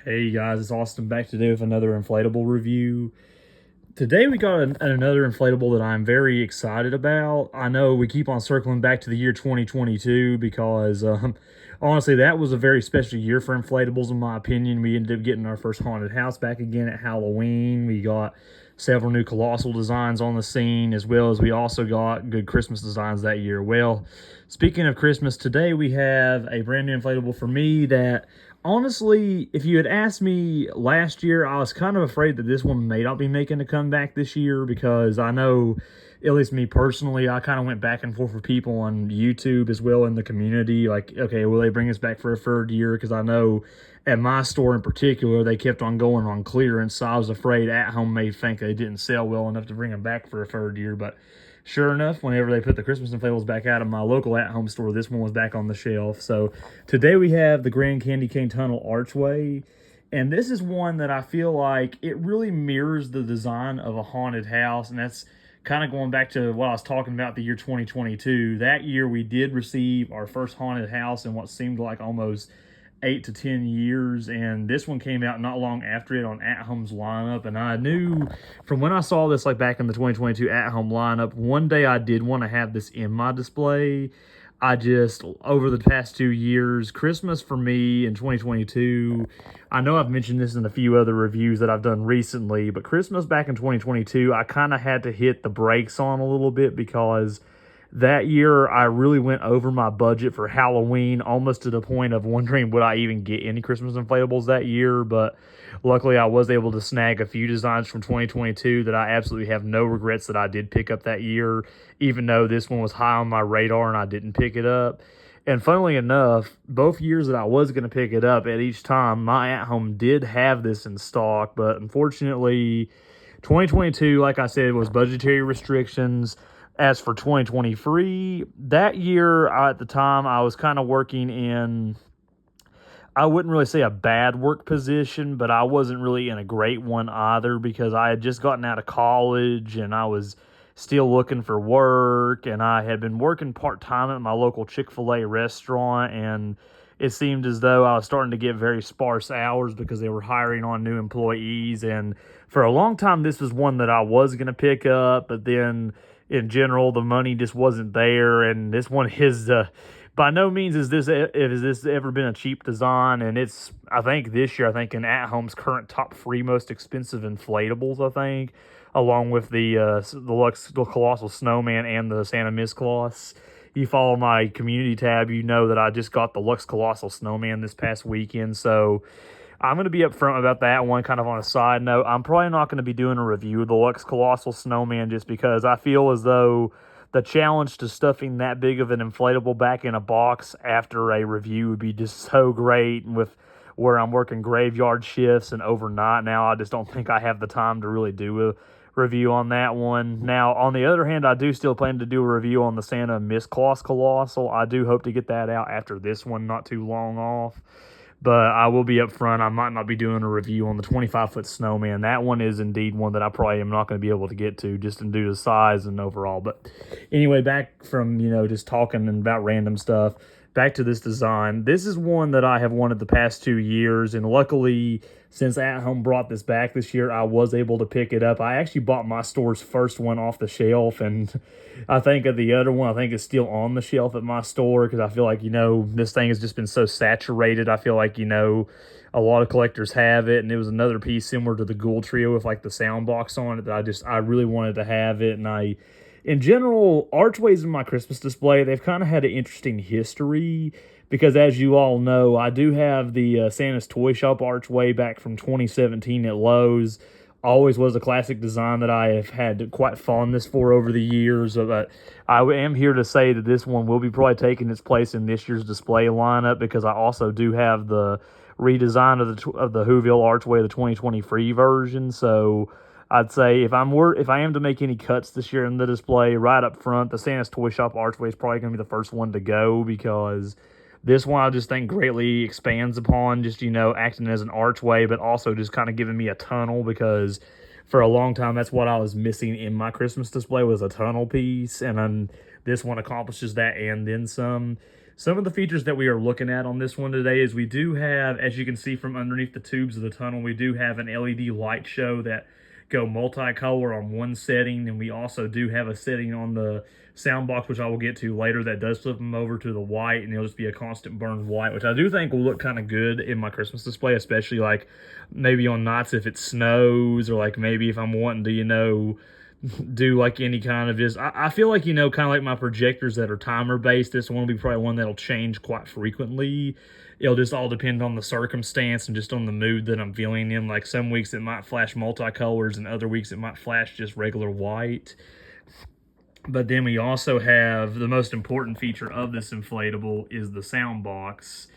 Hey guys, it's Austin back today with another inflatable review. Today we got another inflatable that I'm very excited about. I know we keep on circling back to the year 2022 because honestly that was a very special year for inflatables in my opinion. We ended up getting our first haunted house back again at Halloween. We got several new colossal designs on the scene, as well as we also got good Christmas designs that year. Well, speaking of Christmas, today we have a brand new inflatable for me that honestly, if you had asked me last year, I was kind of afraid that this one may not be making a comeback this year because I know, at least me personally, I kind of went back and forth with people on YouTube as well in the community. Like, okay, will they bring us back for a third year? Because I know at my store in particular, they kept on going on clearance. So I was afraid AtHome may think they didn't sell well enough to bring them back for a third year. But sure enough, whenever they put the Christmas inflatables back out of my local at-home store, this one was back on the shelf. So today we have the Grand Candy Cane Tunnel Archway. And this is one that I feel like it really mirrors the design of a haunted house. And that's kind of going back to what I was talking about the year 2022. That year we did receive our first haunted house in what seemed like almost 8 to 10 years, and this one came out not long after it on AtHome's lineup. And I knew from when I saw this, like back in the 2022 AtHome lineup, one day I did want to have this in my display. I just, over the past 2 years, Christmas for me in 2022, I know I've mentioned this in a few other reviews that I've done recently, but Christmas back in 2022, I kind of had to hit the brakes on a little bit because that year I really went over my budget for Halloween, almost to the point of wondering would I even get any Christmas inflatables that year. But luckily I was able to snag a few designs from 2022 that I absolutely have no regrets that I did pick up that year, even though this one was high on my radar and I didn't pick it up. And funnily enough, both years that I was going to pick it up, at each time my at-home did have this in stock, but unfortunately 2022, like I said, was budgetary restrictions. As for 2023, that year at the time, I was kind of working in, I wouldn't really say a bad work position, but I wasn't really in a great one either because I had just gotten out of college and I was still looking for work. And I had been working part time at my local Chick-fil-A restaurant. And it seemed as though I was starting to get very sparse hours because they were hiring on new employees. And for a long time, this was one that I was going to pick up, but then in general, the money just wasn't there. And this one is by no means is this ever been a cheap design. And it's, I think this year, I think in AtHome's current top three most expensive inflatables, I think, along with the Colossal Snowman and the Santa Miss Claus. You follow my community tab, you know that I just got the Lux Colossal Snowman this past weekend. So I'm going to be upfront about that one. Kind of on a side note, I'm probably not going to be doing a review of the Lux Colossal Snowman just because I feel as though the challenge to stuffing that big of an inflatable back in a box after a review would be just so great. With where I'm working graveyard shifts and overnight now, I just don't think I have the time to really do a review on that one. Now, on the other hand, I do still plan to do a review on the Santa Miss Claus Colossal. I do hope to get that out after this one, not too long off. But I will be upfront. I might not be doing a review on the 25-foot snowman. That one is indeed one that I probably am not going to be able to get to just due to size and overall. But anyway, back from, just talking about random stuff, back to this design. This is one that I have wanted the past 2 years, and luckily, since AtHome brought this back this year, I was able to pick it up. I actually bought my store's first one off the shelf, and I think of the other one, I think it's still on the shelf at my store because I feel like, this thing has just been so saturated. I feel like, a lot of collectors have it, and it was another piece similar to the Ghoul Trio with like the sound box on it that I really wanted to have it. And in general, archways in my Christmas display, they've kind of had an interesting history because, as you all know, I do have the Santa's Toy Shop archway back from 2017 at Lowe's. Always was a classic design that I have had quite fondness for over the years. But I am here to say that this one will be probably taking its place in this year's display lineup because I also do have the redesign of the Whoville archway, the 2023 version. So I'd say if I am to make any cuts this year in the display, right up front, the Santa's Toy Shop archway is probably going to be the first one to go because this one I just think greatly expands upon just, acting as an archway, but also just kind of giving me a tunnel because for a long time that's what I was missing in my Christmas display was a tunnel piece, and then this one accomplishes that and then some. Some of the features that we are looking at on this one today is we do have, as you can see from underneath the tubes of the tunnel, we do have an LED light show that go multicolor on one setting, and we also do have a setting on the sound box, which I will get to later, that does flip them over to the white, and it'll just be a constant burn white, which I do think will look kind of good in my Christmas display, especially like maybe on nights if it snows, or like maybe if I'm wanting to, do like any kind of just, I feel like, kind of like my projectors that are timer based, this one will be probably one that'll change quite frequently. It'll just all depend on the circumstance and just on the mood that I'm feeling in. Like some weeks it might flash multicolors, and other weeks it might flash just regular white. But then we also have the most important feature of this inflatable is the sound box.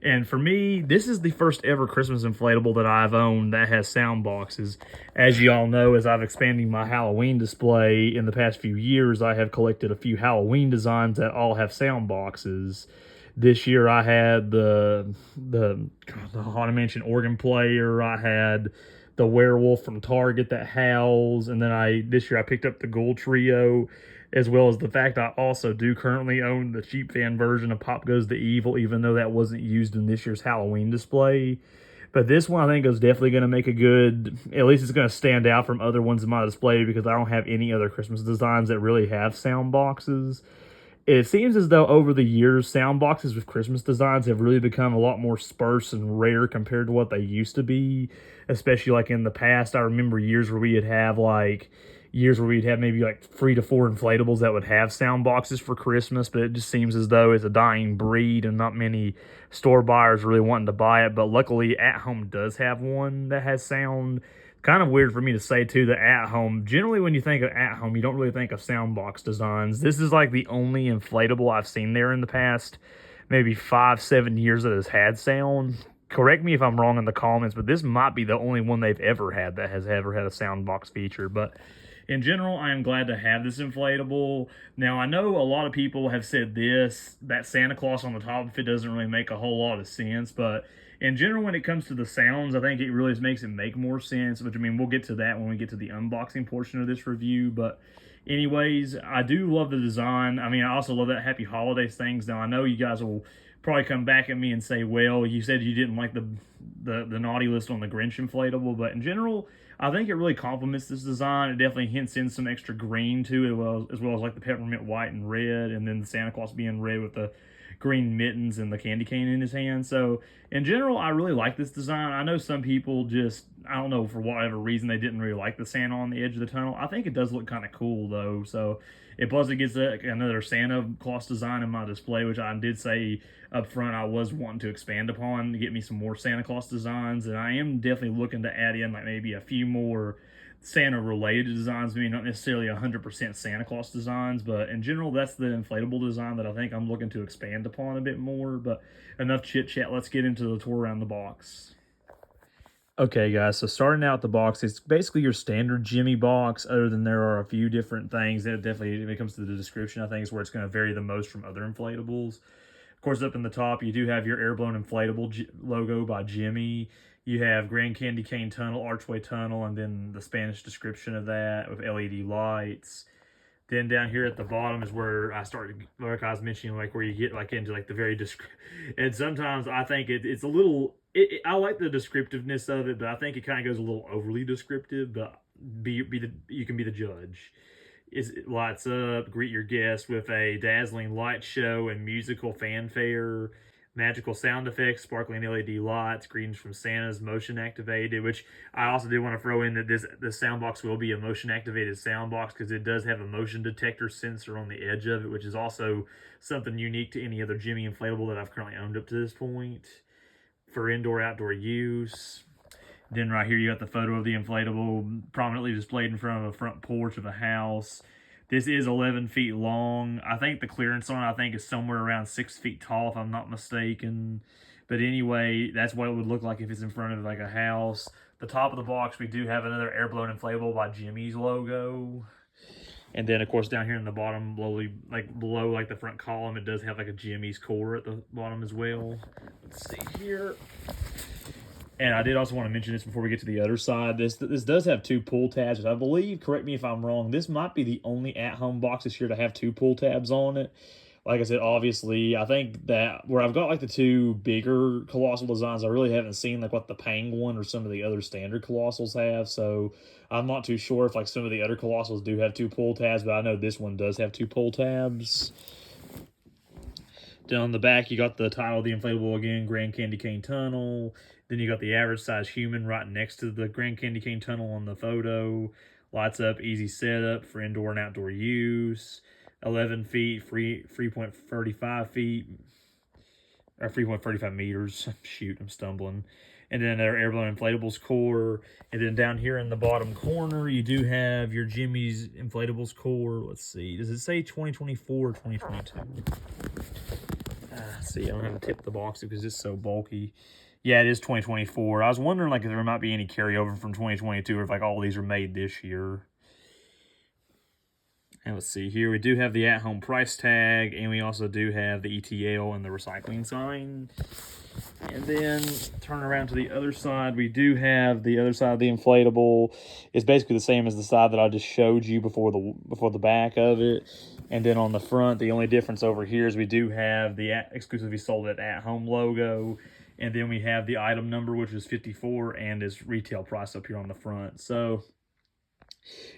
And for me, this is the first ever Christmas inflatable that I've owned that has sound boxes. As you all know, as I've expanded my Halloween display in the past few years, I have collected a few Halloween designs that all have sound boxes. This year I had the Haunted Mansion organ player. I had the werewolf from Target that howls, and then this year I picked up the Ghoul Trio, as well as the fact I also do currently own the cheap fan version of Pop Goes the Evil, even though that wasn't used in this year's Halloween display. But this one I think is definitely going to make a good, at least it's going to stand out from other ones in my display, because I don't have any other Christmas designs that really have sound boxes. It seems as though over the years, sound boxes with Christmas designs have really become a lot more sparse and rare compared to what they used to be, especially like in the past. I remember years where we'd have maybe like 3 to 4 inflatables that would have sound boxes for Christmas, but it just seems as though it's a dying breed and not many store buyers really wanting to buy it. But luckily, AtHome does have one that has sound. Kind of weird for me to say too that AtHome, generally when you think of AtHome, you don't really think of sound box designs. This is like the only inflatable I've seen there in the past maybe 5-7 years that has had sound. Correct me if I'm wrong in the comments, but this might be the only one they've ever had that has ever had a sound box feature. But in general, I am glad to have this inflatable. Now, I know a lot of people have said that Santa Claus on the top of it doesn't really make a whole lot of sense, but in general, when it comes to the sounds, I think it really makes it make more sense, which, I mean, we'll get to that when we get to the unboxing portion of this review. But anyways, I do love the design. I mean, I also love that Happy Holidays things. Now, I know you guys will probably come back at me and say, well, you said you didn't like the naughty list on the Grinch inflatable, but in general, I think it really complements this design. It definitely hints in some extra green to it, as well as like the peppermint white and red, and then the Santa Claus being red with the green mittens and the candy cane in his hand. So in general, I really like this design. I know some people just, I don't know, for whatever reason, they didn't really like the Santa on the edge of the tunnel. I think it does look kind of cool though. So it plus it gets another Santa Claus design in my display, which I did say up front I was wanting to expand upon to get me some more Santa Claus designs. And I am definitely looking to add in like maybe a few more Santa related designs, maybe not necessarily 100% Santa Claus designs, but in general, that's the inflatable design that I think I'm looking to expand upon a bit more. But enough chit chat, let's get into the tour around the box. Okay, guys, so starting out the box, it's basically your standard Jimmy box, other than there are a few different things that definitely, when it comes to the description, I think is where it's going to vary the most from other inflatables. Of course, up in the top, you do have your air-blown inflatable logo by Jimmy. You have Grand Candy Cane Tunnel, Archway Tunnel, and then the Spanish description of that with LED lights. Then down here at the bottom is where I started, like I was mentioning, like where you get like into like the very and sometimes I think it's a little, I like the descriptiveness of it, but I think it kind of goes a little overly descriptive, but you can be the judge. It lights up, greet your guests with a dazzling light show and musical fanfare, magical sound effects, sparkling LED lights, greetings from Santa's motion activated, which I also did want to throw in that this sound box will be a motion activated sound box, because it does have a motion detector sensor on the edge of it, which is also something unique to any other Jimmy inflatable that I've currently owned up to this point for indoor outdoor use. Then right here you got the photo of the inflatable prominently displayed in front of a front porch of a house. This is 11 feet long. I think the clearance on it, is somewhere around 6 feet tall, if I'm not mistaken. But anyway, that's what it would look like if it's in front of like a house. The top of the box, we do have another air-blown inflatable by Jimmy's logo. And then, of course, down here in the bottom, below the front column, it does have like a Jimmy's core at the bottom as well. Let's see here. And I did also want to mention this before we get to the other side. This does have 2 pull tabs, which I believe, correct me if I'm wrong, this might be the only AtHome box this year to have 2 pull tabs on it. Like I said, obviously, I think that where I've got like the two bigger colossal designs, I really haven't seen like what the Penguin or some of the other standard colossals have. So I'm not too sure if like some of the other colossals do have two pull tabs, but I know this one does have two pull tabs. Down the back, you got the title of the inflatable again, Grand Candy Cane Tunnel. Then you got the average size human right next to the Grand Candy Cane Tunnel on the photo. Lights up, easy setup for indoor and outdoor use. 11 feet, 3.35 feet, or 3.35 meters. Shoot, I'm stumbling. And then their airborne inflatables core. And then down here in the bottom corner, you do have your Jimmy's inflatables core. Let's see, does it say 2024 or 2022? See, I don't have to tip the box because it's so bulky. Yeah, it is 2024. I was wondering like if there might be any carryover from 2022 or if like all these are made this year. And let's see here, we do have the at-home price tag, and we also do have the ETL and the recycling sign. And then turn around to the other side, we do have the other side of the inflatable. It's basically the same as the side that I just showed you before the back of it. And then on the front, the only difference over here is we do have the exclusively sold at AtHome logo. And then we have the item number, which is 54, and its retail price up here on the front. So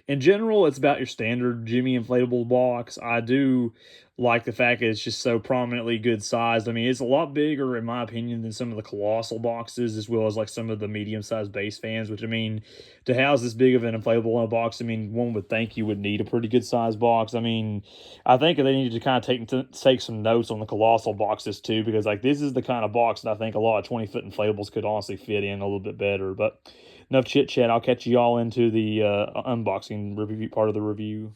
in general, it's about your standard Jimmy inflatable box. I do like the fact that it's just so prominently good sized. I mean, it's a lot bigger, in my opinion, than some of the colossal boxes, as well as like some of the medium-sized base fans, which, I mean, to house this big of an inflatable in a box, I mean, one would think you would need a pretty good sized box. I mean, I think they need to kind of take some notes on the colossal boxes too, because like this is the kind of box that I think a lot of 20-foot inflatables could honestly fit in a little bit better. But enough chit chat. I'll catch you all into the unboxing review part of the review.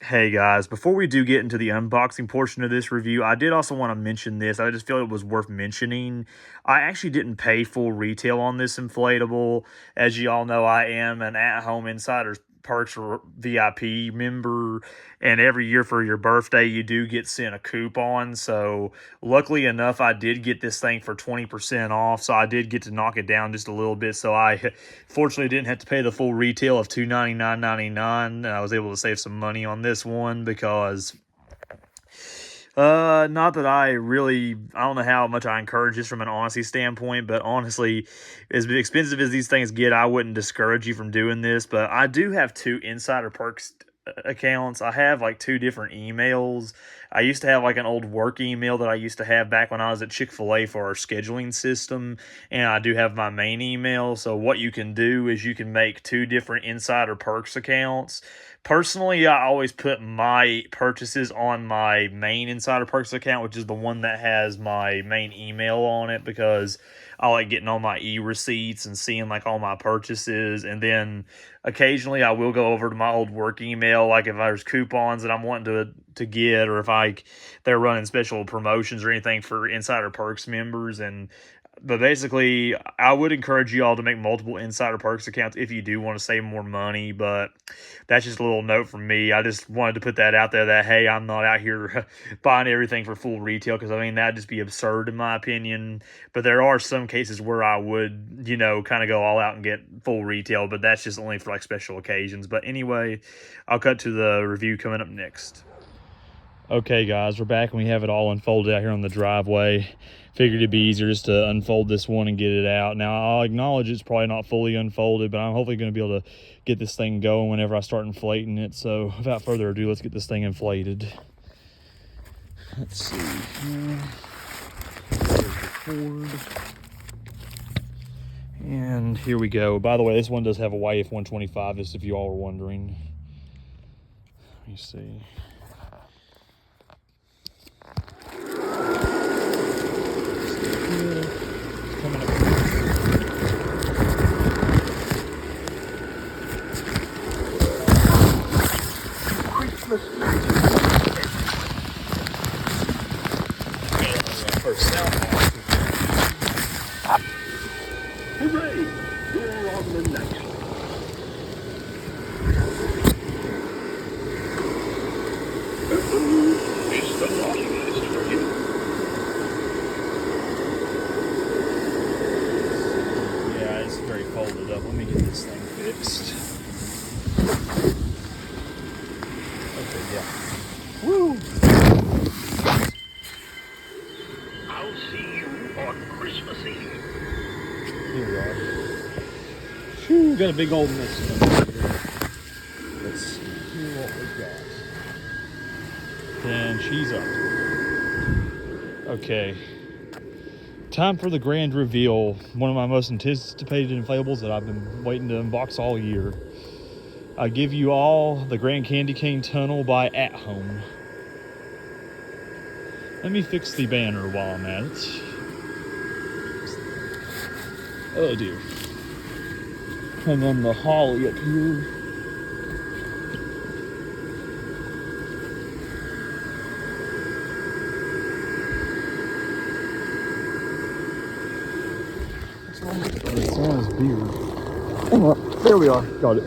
Hey guys, before we do get into the unboxing portion of this review, I did also want to mention this. I just feel it was worth mentioning. I actually didn't pay full retail on this inflatable. As you all know, I am an at-home Insider's Perks VIP member, and every year for your birthday, you do get sent a coupon. So luckily enough, I did get this thing for 20% off, so I did get to knock it down just a little bit. So I fortunately didn't have to pay the full retail of $299.99, and I was able to save some money on this one because not that I don't know how much I encourage this from an honesty standpoint, but honestly, as expensive as these things get, I wouldn't discourage you from doing this. But I do have two Insider Perks accounts. I have like two different emails. I used to have like an old work email that I used to have back when I was at Chick-fil-A for our scheduling system, and I do have my main email. So what you can do is you can make two different Insider Perks accounts. Personally, I always put my purchases on my main Insider Perks account, which is the one that has my main email on it, because I like getting all my e-receipts and seeing like all my purchases. And then occasionally I will go over to my old work email, like if there's coupons that I'm wanting to get, or if they're running special promotions or anything for Insider Perks members. But basically, I would encourage you all to make multiple Insider Perks accounts if you do want to save more money. But that's just a little note from me. I just wanted to put that out there that, hey, I'm not out here buying everything for full retail, because, I mean, that'd just be absurd in my opinion. But there are some cases where I would, kind of go all out and get full retail, but that's just only for, like, special occasions. But anyway, I'll cut to the review coming up next. Okay, guys, we're back, and we have it all unfolded out here on the driveway. Figured it'd be easier just to unfold this one and get it out. Now, I'll acknowledge it's probably not fully unfolded, but I'm hopefully going to be able to get this thing going whenever I start inflating it. So, without further ado, let's get this thing inflated. Let's see. There's the cord. And here we go. By the way, this one does have a YF125, just if you all were wondering. Let me see. Coming up. First sound. Hooray! We're on the next. It's the longest for you. Very folded up. Let me get this thing fixed. Okay, yeah. Woo! on Christmas Eve. Here we are. Whew, got a big old mix of them here. Let's see here what we got. And she's up. Okay. Time for the grand reveal. One of my most anticipated inflatables that I've been waiting to unbox all year. I give you all the Grand Candy Cane Tunnel by AtHome. Let me fix the banner while I'm at it. Oh dear. And then the holly up here. It's on his beard. Oh, there we are. Got it.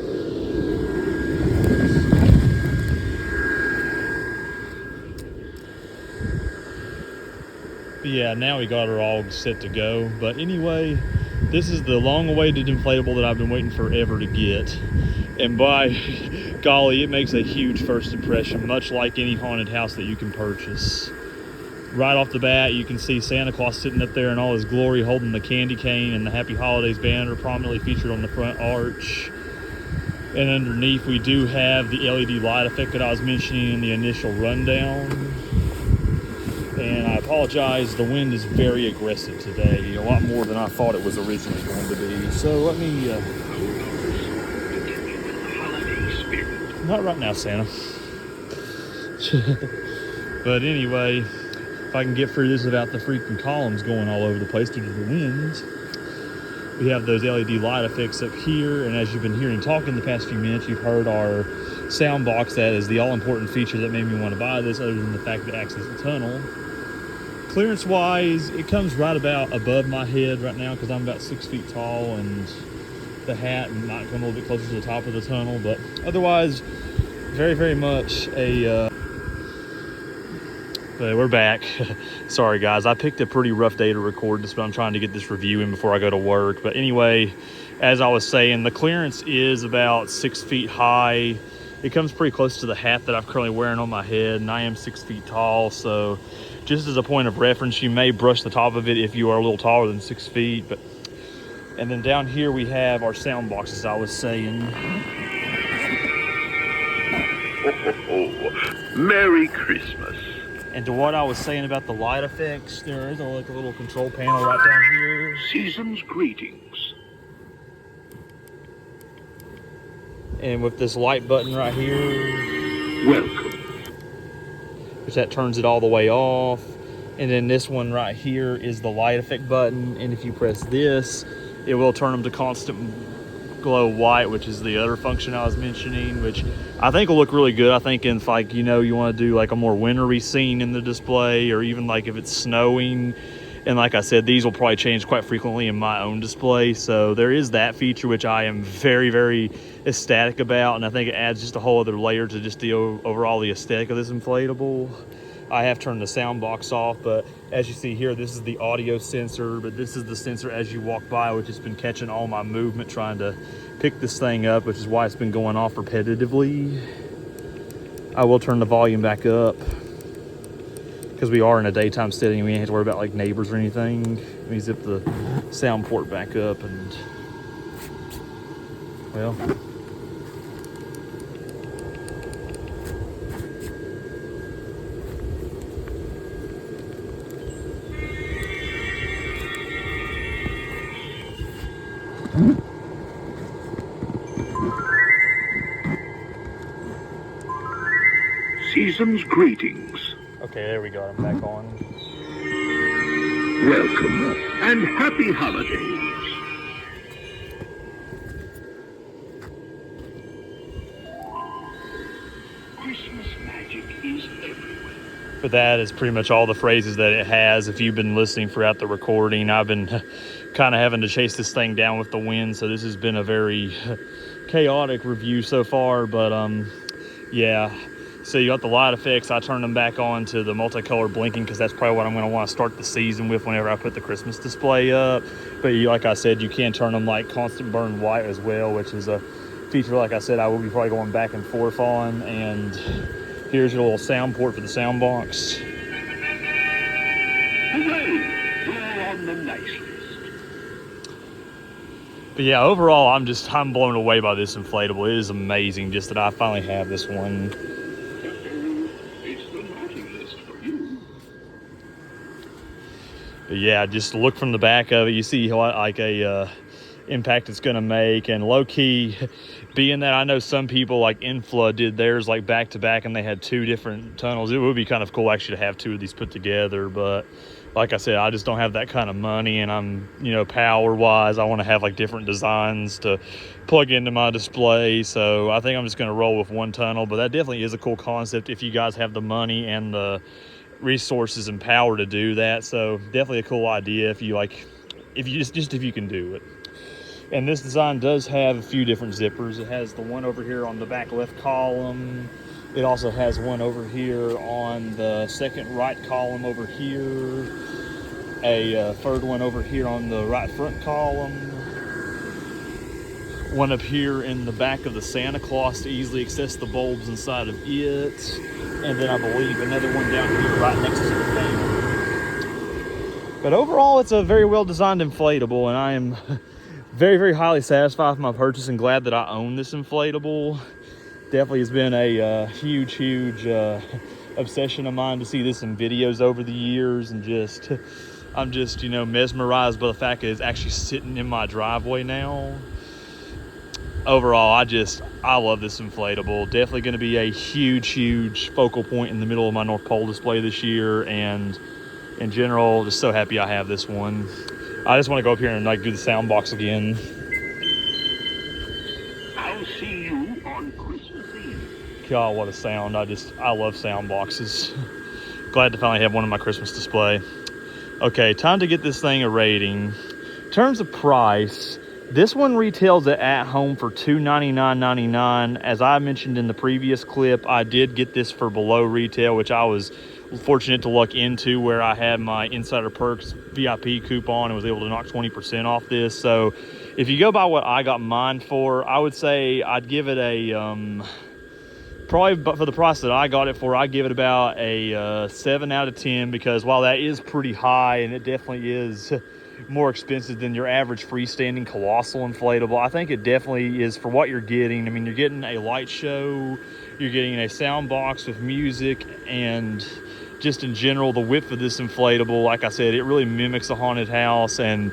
But yeah, now we got her all set to go. But anyway, this is the long-awaited inflatable that I've been waiting forever to get. And by golly, it makes a huge first impression, much like any haunted house that you can purchase. Right off the bat, you can see Santa Claus sitting up there in all his glory, holding the candy cane, and the Happy Holidays banner prominently featured on the front arch. And underneath, we do have the LED light effect that I was mentioning in the initial rundown. And I apologize, the wind is very aggressive today, a lot more than I thought it was originally going to be. So let me, not right now, Santa. But anyway, if I can get through this without the freaking columns going all over the place due to the wind. We have those LED light effects up here, and as you've been hearing talking the past few minutes, you've heard our sound box. That is the all-important feature that made me want to buy this, other than the fact that it acts as a tunnel. Clearance-wise, it comes right about above my head right now because I'm about 6 feet tall, and the hat might come a little bit closer to the top of the tunnel, but otherwise, very, very much a... But we're back. Sorry guys, I picked a pretty rough day to record this, but I'm trying to get this review in before I go to work. But anyway, as I was saying, the clearance is about 6 feet high. It comes pretty close to the hat that I'm currently wearing on my head, and I am 6 feet tall, so just as a point of reference, you may brush the top of it if you are a little taller than 6 feet. But and then down here we have our sound boxes, I was saying. Merry Christmas. And to what I was saying about the light effects, there is like a little control panel right down here. Season's greetings. And with this light button right here, Welcome. which that turns it all the way off. And then this one right here is the light effect button. And if you press this, it will turn them to constant glow white, which is the other function I was mentioning, which I think will look really good. I think if, like, you know, you want to do like a more wintry scene in the display, or even like if it's snowing. And like I said, these will probably change quite frequently in my own display. So there is that feature, which I am very, very ecstatic about. And I think it adds just a whole other layer to just the overall the aesthetic of this inflatable. I have turned the sound box off, but as you see here, this is the audio sensor, but this is the sensor as you walk by, which has been catching all my movement trying to pick this thing up, which is why it's been going off repetitively. I will turn the volume back up because we are in a daytime setting. We ain't have to worry about like neighbors or anything. Let me zip the sound port back up and, well, Season's greetings. okay, there we go. I'm back on. Welcome and happy holidays. Christmas magic is everywhere. But that is pretty much all the phrases that it has. If you've been listening throughout the recording, I've been kind of having to chase this thing down with the wind, so this has been a very chaotic review so far. But yeah, so you got the light effects. I turned them back on to the multicolor blinking because that's probably what I'm going to want to start the season with whenever I put the Christmas display up. But like I said, you can turn them like constant burn white as well, which is a feature, like I said, I will be probably going back and forth on. And here's your little sound port for the sound box. Hooray! You're on on the nice list. But yeah, overall, I'm blown away by this inflatable. It is amazing just that I finally have this one. It's the naughty list for you. But yeah, just look from the back of it. You see like a impact it's going to make, and low key, being that I know some people like Infla did theirs like back to back, and they had two different tunnels. It would be kind of cool actually to have two of these put together, but like I said, I just don't have that kind of money, and I'm, power wise, I want to have like different designs to plug into my display. So I think I'm just going to roll with one tunnel, but that definitely is a cool concept if you guys have the money and the resources and power to do that. So definitely a cool idea if you if you can do it. And this design does have a few different zippers. It has the one over here on the back left column. It also has one over here on the second right column over here. A third one over here on the right front column. One up here in the back of the Santa Claus to easily access the bulbs inside of it. And then I believe another one down here right next to the fan. But overall, it's a very well designed inflatable, and I am very, very highly satisfied with my purchase and glad that I own this inflatable. Definitely has been a huge obsession of mine to see this in videos over the years, and I'm just mesmerized by the fact that it's actually sitting in my driveway now. Overall, I love this inflatable. Definitely going to be a huge focal point in the middle of my North Pole display this year, and in general, just so happy I have this one. I just want to go up here and like do the sound box again. I'll see you on Christmas Eve. God, what a sound. I love sound boxes. Glad to finally have one in my Christmas display. Okay, time to get this thing a rating. In terms of price, this one retails at home for $299.99. As I mentioned in the previous clip, I did get this for below retail, which I was fortunate to luck into, where I had my Insider Perks VIP coupon and was able to knock 20% off this. So if you go by what I got mine for, I would say I'd give it a probably, but for the price that I got it for, I'd give it about a 7 out of 10, because while that is pretty high and it definitely is more expensive than your average freestanding colossal inflatable, I think it definitely is for what you're getting. I mean, you're getting a light show, you're getting a sound box with music, and just in general, the width of this inflatable, like I said, it really mimics a haunted house. And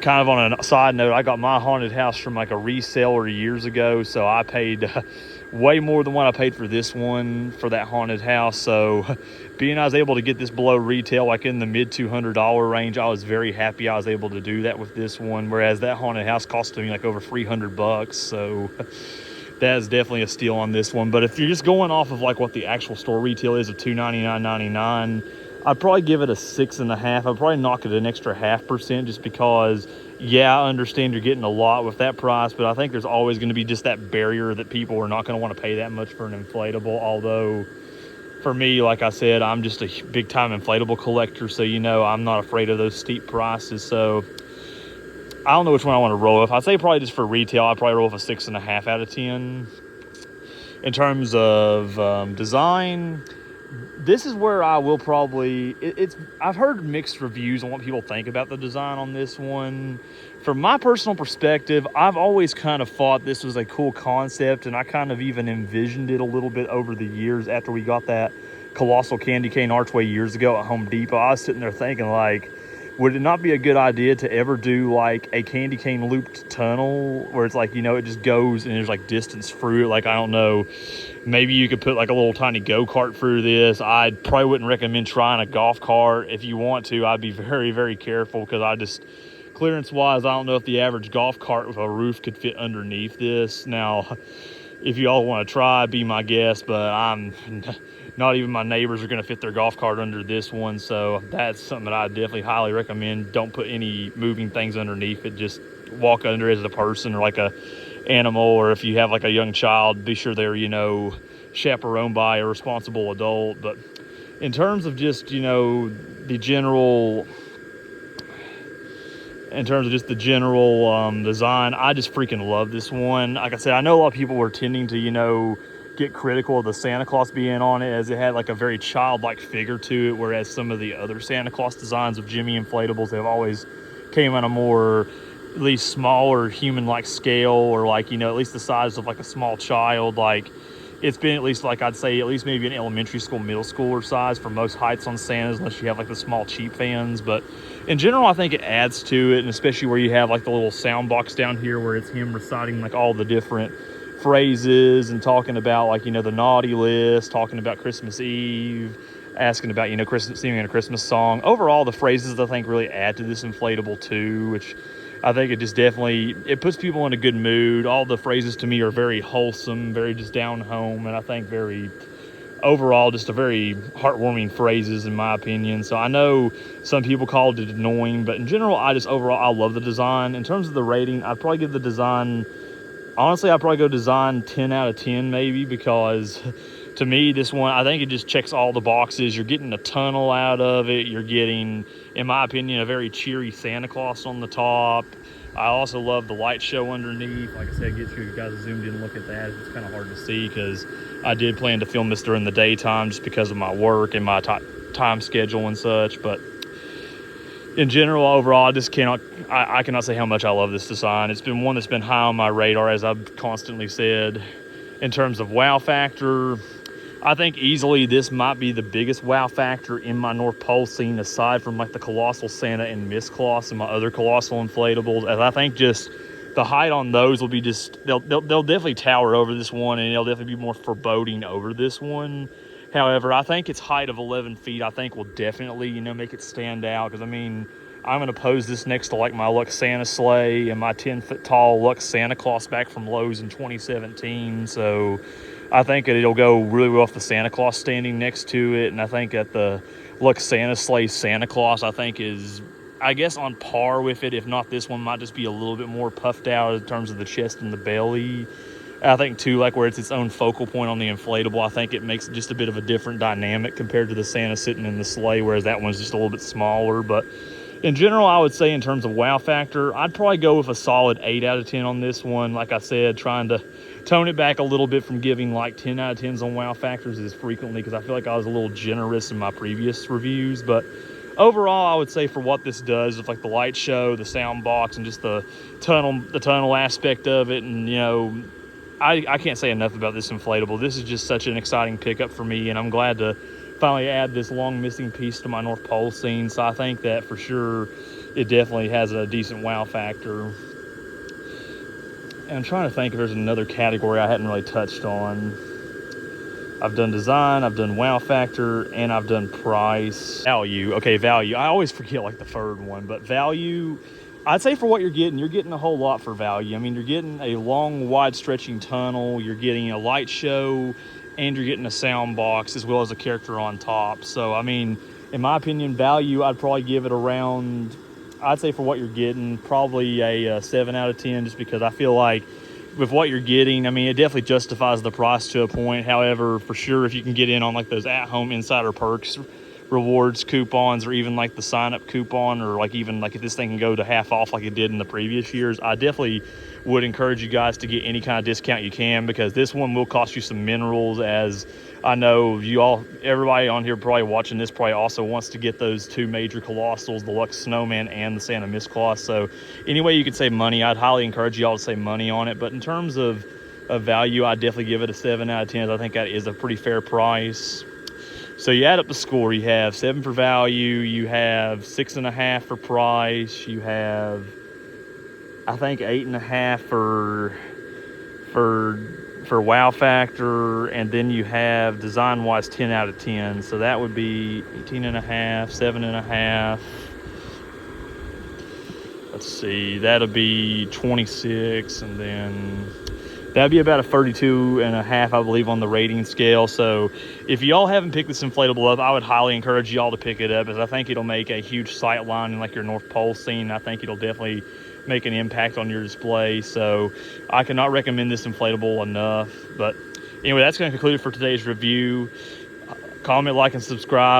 kind of on a side note, I got my haunted house from like a reseller years ago, so I paid way more than what I paid for this one for that haunted house. So being I was able to get this below retail, like in the mid $200 range, I was very happy I was able to do that with this one, whereas that haunted house cost me like over $300. So that is definitely a steal on this one. But if you're just going off of like what the actual store retail is of $299.99, I'd probably give it a 6.5. I'd probably knock it an extra 0.5%, just because, yeah, I understand you're getting a lot with that price, but I think there's always going to be just that barrier that people are not going to want to pay that much for an inflatable. Although for me, like I said, I'm just a big time inflatable collector, so I'm not afraid of those steep prices. So I don't know which one I want to roll with. I'd say probably just for retail, I'd probably roll with a 6.5 out of 10. In terms of design, this is where I will probably, I've heard mixed reviews on what people think about the design on this one. From my personal perspective, I've always kind of thought this was a cool concept, and I kind of even envisioned it a little bit over the years after we got that colossal candy cane archway years ago at Home Depot. I was sitting there thinking, like, would it not be a good idea to ever do like a candy cane looped tunnel where it's like, it just goes and there's like distance through it? Like, I don't know, maybe you could put like a little tiny go-kart through this. I probably wouldn't recommend trying a golf cart. If you want to, I'd be very, very careful, because clearance wise, I don't know if the average golf cart with a roof could fit underneath this. Now, if you all want to try, be my guest, but not even my neighbors are going to fit their golf cart under this one. So that's something that I definitely highly recommend. Don't put any moving things underneath it. Just walk under it as a person or like a animal, or if you have like a young child, be sure they're, chaperoned by a responsible adult. But in terms of just, the general design, I just freaking love this one. Like I said, I know a lot of people were tending to, get critical of the Santa Claus being on it, as it had like a very childlike figure to it, whereas some of the other Santa Claus designs of Jimmy Inflatables have always came on a more, at least smaller human-like scale, or like, at least the size of like a small child. Like, it's been at least, like, I'd say at least maybe an elementary school, middle schooler size for most heights on Santas, unless you have like the small cheap fans. But in general, I think it adds to it, and especially where you have like the little sound box down here where it's him reciting like all the different phrases and talking about like, the naughty list, talking about Christmas Eve, asking about, Christmas, singing a Christmas song. Overall, the phrases I think really add to this inflatable too, which I think it just definitely, it puts people in a good mood. All the phrases to me are very wholesome, very just down home, and I think very overall just a very heartwarming phrases in my opinion. So I know some people called it annoying, but in general, I love the design. In terms of the rating, I'd probably give the design, honestly, I'd probably go design 10 out of 10 maybe, because to me, this one, I think it just checks all the boxes. You're getting a tunnel out of it. You're getting, in my opinion, a very cheery Santa Claus on the top. I also love the light show underneath. Like I said, get you guys a zoomed in look at that. It's kind of hard to see because I did plan to film this during the daytime just because of my work and my time schedule and such. But in general, overall, I cannot say how much I love this design. It's been one that's been high on my radar, as I've constantly said. In terms of wow factor, I think easily this might be the biggest wow factor in my North Pole scene, aside from like the Colossal Santa and Miss Claus and my other Colossal Inflatables. As I think just the height on those will be just, they'll definitely tower over this one, and they'll definitely be more foreboding over this one. However, I think its height of 11 feet, I think will definitely, make it stand out. Because I mean, I'm going to pose this next to like my Lux Santa sleigh and my 10-foot tall Lux Santa Claus back from Lowe's in 2017. So I think it'll go really well with the Santa Claus standing next to it. And I think that the Lux Santa sleigh Santa Claus, I think, is, I guess, on par with it. If not, this one might just be a little bit more puffed out in terms of the chest and the belly. I think too, like where it's its own focal point on the inflatable, I think it makes just a bit of a different dynamic compared to the Santa sitting in the sleigh, whereas that one's just a little bit smaller. But in general, I would say in terms of wow factor, I'd probably go with a solid 8 out of 10 on this one. Like I said, trying to tone it back a little bit from giving like 10 out of 10s on wow factors as frequently, because I feel like I was a little generous in my previous reviews. But overall, I would say for what this does with like the light show, the sound box, and just the tunnel aspect of it, and I can't say enough about this inflatable. This is just such an exciting pickup for me, and I'm glad to finally add this long missing piece to my North Pole scene. So I think that for sure it definitely has a decent wow factor. And I'm trying to think if there's another category I hadn't really touched on. I've done design, I've done wow factor, and I've done price. Value. Okay, value. I always forget like the third one, but value, I'd say for what you're getting a whole lot for value. I mean, you're getting a long, wide stretching tunnel, you're getting a light show, and you're getting a sound box as well as a character on top. So, I mean, in my opinion, value, I'd probably give it around, I'd say for what you're getting, probably a 7 out of 10, just because I feel like with what you're getting, I mean, it definitely justifies the price to a point. However, for sure, if you can get in on like those at-home insider perks, rewards coupons, or even like the sign-up coupon, or like even like if this thing can go to half off like it did in the previous years, I definitely would encourage you guys to get any kind of discount you can, because this one will cost you some minerals, as I know everybody on here probably watching this probably also wants to get those two major Colossals, the Lux Snowman and the Santa Miss Claus. So any way you could save money, I'd highly encourage y'all to save money on it. But in terms of value, I'd definitely give it a 7 out of 10. I think that is a pretty fair price. So you add up the score, you have 7 for value, you have 6.5 for price, you have, I think, 8.5 for wow factor, and then you have design wise 10 out of 10. So that would be 18.5, 7.5. Let's see, that'll be 26, and then that'd be about a 32.5, I believe, on the rating scale. So if y'all haven't picked this inflatable up, I would highly encourage y'all to pick it up, as I think it'll make a huge sight line in like your North Pole scene. I think it'll definitely make an impact on your display. So I cannot recommend this inflatable enough. But anyway, that's going to conclude it for today's review. Comment, like, and subscribe.